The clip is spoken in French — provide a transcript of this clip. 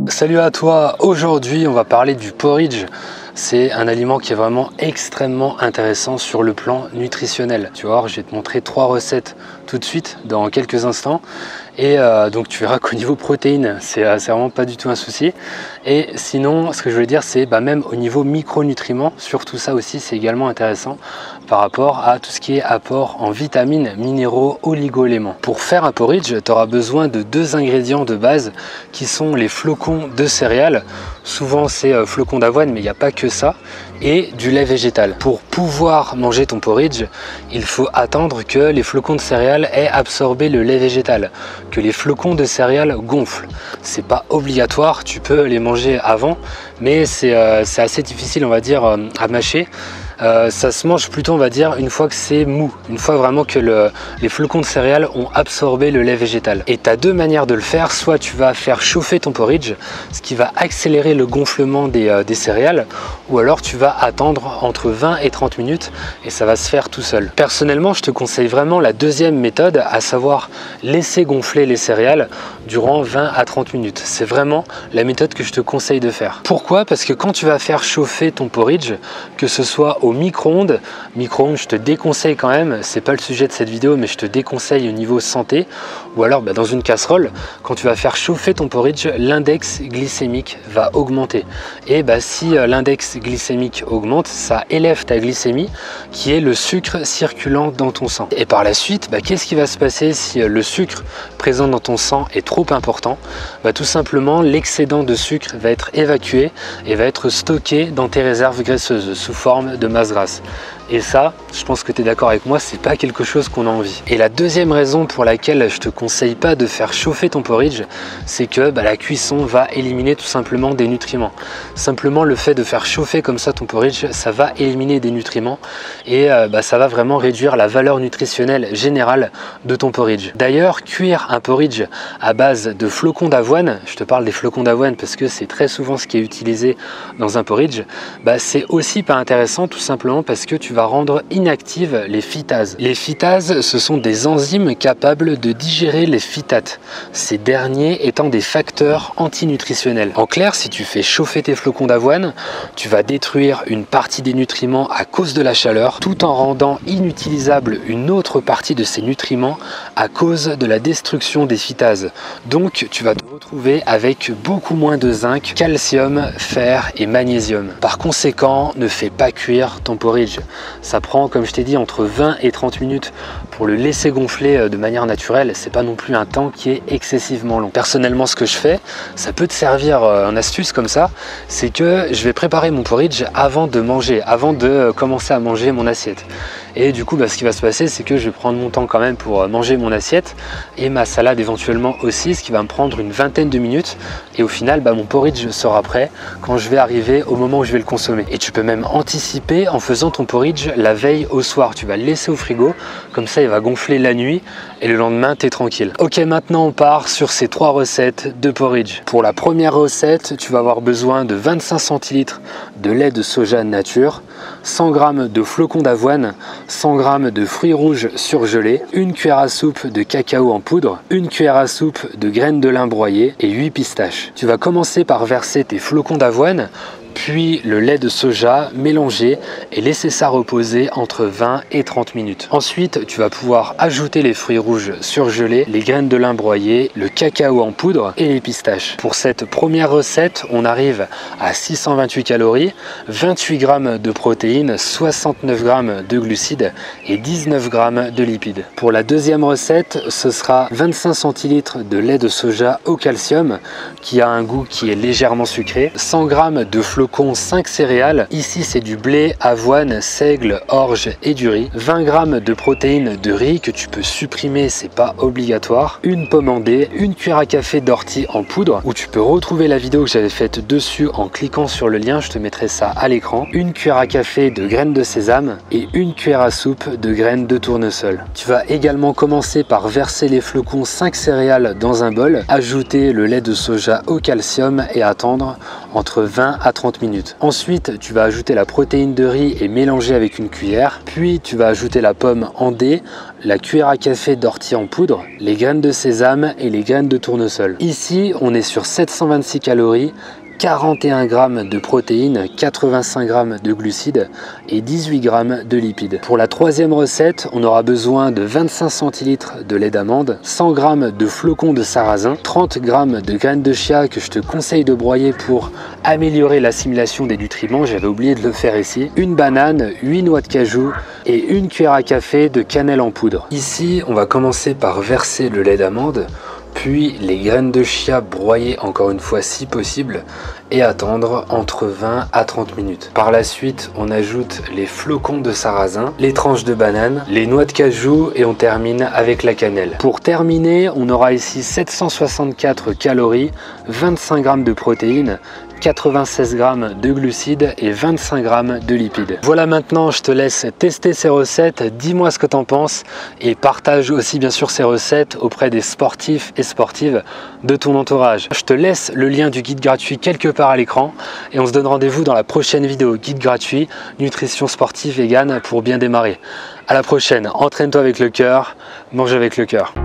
Salut à toi, aujourd'hui on va parler du porridge. C'est un aliment qui est vraiment extrêmement intéressant sur le plan nutritionnel. Tu vas voir, je vais te montrer 3 recettes tout de suite dans quelques instants. Et donc tu verras qu'au niveau protéines, c'est vraiment pas du tout un souci. Et sinon, ce que je veux dire, c'est même au niveau micronutriments, surtout ça aussi, c'est également intéressant par rapport à tout ce qui est apport en vitamines, minéraux, oligo-éléments. Pour faire un porridge, tu auras besoin de 2 ingrédients de base qui sont les flocons de céréales. Souvent c'est flocons d'avoine, mais il n'y a pas que ça, et du lait végétal. Pour pouvoir manger ton porridge, il faut attendre que les flocons de céréales aient absorbé le lait végétal, que les flocons de céréales gonflent. C'est pas obligatoire, tu peux les manger avant, mais c'est assez difficile, on va dire, à mâcher. Ça se mange plutôt, on va dire, une fois que c'est mou, une fois vraiment que les flocons de céréales ont absorbé le lait végétal. Et tu as 2 manières de le faire, soit tu vas faire chauffer ton porridge, ce qui va accélérer le gonflement des céréales, ou alors tu vas attendre entre 20 et 30 minutes et ça va se faire tout seul. Personnellement, je te conseille vraiment la 2e méthode, à savoir laisser gonfler les céréales durant 20 à 30 minutes. C'est vraiment la méthode que je te conseille de faire. Pourquoi? Parce que quand tu vas faire chauffer ton porridge, que ce soit au micro-ondes, je te déconseille quand même, c'est pas le sujet de cette vidéo, mais je te déconseille au niveau santé, ou alors dans une casserole, quand tu vas faire chauffer ton porridge, l'index glycémique va augmenter. Et si l'index glycémique augmente, ça élève ta glycémie, qui est le sucre circulant dans ton sang. Et par la suite, qu'est-ce qui va se passer si le sucre présent dans ton sang est trop important? Tout simplement, l'excédent de sucre va être évacué et va être stocké dans tes réserves graisseuses sous forme de masse grasse. Et ça, je pense que tu es d'accord avec moi, c'est pas quelque chose qu'on a envie. Et la 2e raison pour laquelle je te conseille pas de faire chauffer ton porridge, c'est que la cuisson va éliminer tout simplement des nutriments. Simplement le fait de faire chauffer comme ça ton porridge, ça va éliminer des nutriments et ça va vraiment réduire la valeur nutritionnelle générale de ton porridge. D'ailleurs, cuire un porridge à base de flocons d'avoine, je te parle des flocons d'avoine parce que c'est très souvent ce qui est utilisé dans un porridge, c'est aussi pas intéressant, tout simplement parce que tu vas rendre inactives les phytases. Les phytases, ce sont des enzymes capables de digérer les phytates, ces derniers étant des facteurs antinutritionnels. En clair, si tu fais chauffer tes flocons d'avoine, tu vas détruire une partie des nutriments à cause de la chaleur, tout en rendant inutilisable une autre partie de ces nutriments à cause de la destruction des phytases. Donc tu vas te retrouver avec beaucoup moins de zinc, calcium, fer et magnésium. Par conséquent, ne fais pas cuire ton porridge. Ça prend, comme je t'ai dit, entre 20 et 30 minutes pour le laisser gonfler de manière naturelle. C'est pas non plus un temps qui est excessivement long. Personnellement, ce que je fais, ça peut te servir en astuce comme ça, c'est que je vais préparer mon porridge avant de manger, avant de commencer à manger mon assiette. Et du coup, ce qui va se passer, c'est que je vais prendre mon temps quand même pour manger mon assiette et ma salade éventuellement aussi, ce qui va me prendre une vingtaine de minutes. Et au final, mon porridge sera prêt quand je vais arriver au moment où je vais le consommer. Et tu peux même anticiper en faisant ton porridge la veille au soir. Tu vas le laisser au frigo, comme ça il va gonfler la nuit et le lendemain, tu es tranquille. Ok, maintenant on part sur ces 3 recettes de porridge. Pour la première recette, tu vas avoir besoin de 25 centilitres de lait de soja nature, 100 g de flocons d'avoine, 100 g de fruits rouges surgelés, 1 cuillère à soupe de cacao en poudre, 1 cuillère à soupe de graines de lin broyées et 8 pistaches. Tu vas commencer par verser tes flocons d'avoine, puis le lait de soja mélangé et laisser ça reposer entre 20 et 30 minutes. Ensuite, tu vas pouvoir ajouter les fruits rouges surgelés, les graines de lin broyées, le cacao en poudre et les pistaches. Pour cette première recette, on arrive à 628 calories, 28 g de protéines, 69 g de glucides et 19 g de lipides. Pour la deuxième recette, ce sera 25 centilitres de lait de soja au calcium qui a un goût qui est légèrement sucré, 100 g de flocons 5 céréales, ici c'est du blé, avoine, seigle, orge et du riz, 20 g de protéines de riz que tu peux supprimer, c'est pas obligatoire, une pomme en dés, une cuillère à café d'ortie en poudre, où tu peux retrouver la vidéo que j'avais faite dessus en cliquant sur le lien, je te mettrai ça à l'écran, une cuillère à café de graines de sésame et une cuillère à soupe de graines de tournesol. Tu vas également commencer par verser les flocons 5 céréales dans un bol, ajouter le lait de soja au calcium et attendre entre 20 à 30 30 minutes. Ensuite, tu vas ajouter la protéine de riz et mélanger avec une cuillère. Puis, tu vas ajouter la pomme en dés, la cuillère à café d'ortie en poudre, les graines de sésame et les graines de tournesol. Ici, on est sur 726 calories, 41 g de protéines, 85 g de glucides et 18 g de lipides. Pour la troisième recette, on aura besoin de 25 centilitres de lait d'amande, 100 g de flocons de sarrasin, 30 g de graines de chia que je te conseille de broyer pour améliorer l'assimilation des nutriments, j'avais oublié de le faire ici, une banane, 8 noix de cajou et une cuillère à café de cannelle en poudre. Ici, on va commencer par verser le lait d'amande, puis les graines de chia broyées encore une fois si possible et attendre entre 20 à 30 minutes. Par la suite, on ajoute les flocons de sarrasin, les tranches de banane, les noix de cajou et on termine avec la cannelle. Pour terminer, on aura ici 764 calories, 25 g de protéines, 96 g de glucides et 25 g de lipides. Voilà, maintenant je te laisse tester ces recettes, dis-moi ce que tu en penses et partage aussi bien sûr ces recettes auprès des sportifs et sportives de ton entourage. Je te laisse le lien du guide gratuit quelque part à l'écran et on se donne rendez-vous dans la prochaine vidéo guide gratuit nutrition sportive végane pour bien démarrer. À la prochaine, entraîne-toi avec le cœur, mange avec le cœur.